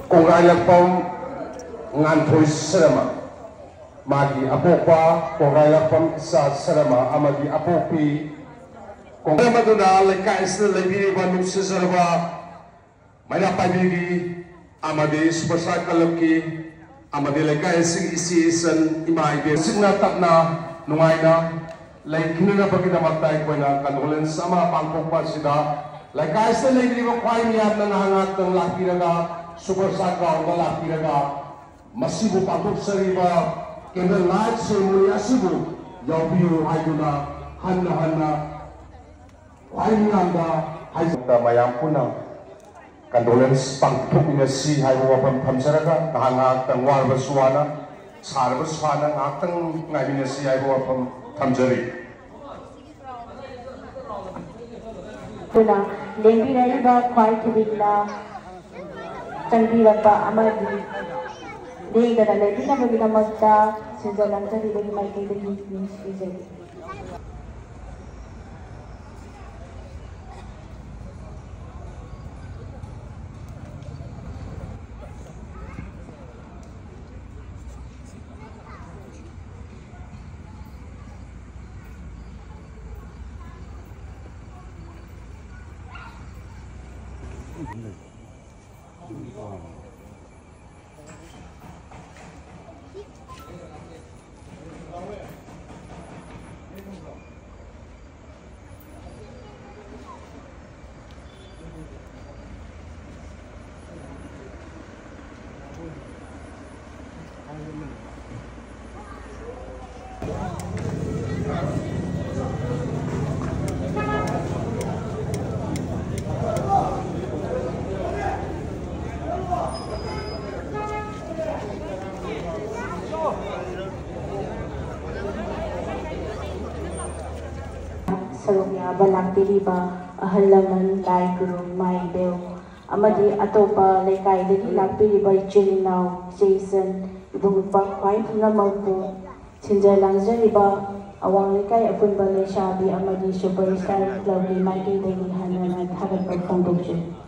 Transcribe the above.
Kongayakpam ngantoy serama magi apokwa kongayakpam isa serama amagi apopi kongaymaduna lekais na lebini bandung sesarba mana pabigi amadi superstar kalaki amadi lekais isi isan imai de signa tapna nungaina laikina na bagina magtay ko na kanulan sama pangpokpa sida lekais na lebini ko kwai niat na nahangat ng lakiraga superstar ka wala piraga masibu patok sariba candle light ceremony asibu yabiyo haiduna hanna hainanda haida mayam punang condolence pangthuk ina si haiwa pam thamsaraga tahanga tangwar baswana sar baswana ngakang ngaibina si haiwa pam thamjari puna lembi raiba kwai kibigla Cangkirapa amadi dei dana lagi na bagina magta sinjalang tadi bagi mai kay dagi means easily. Sarungya balak diriba ahalaman lai guru mai bel amadi atopa lekai dagi lakpiriba ichilinaw Jason ibang kwai pangamapu sinjalang jariba awang lekai apunba le shabi amadi superstar club mai dagi hanaman hagat pagpangdugjo.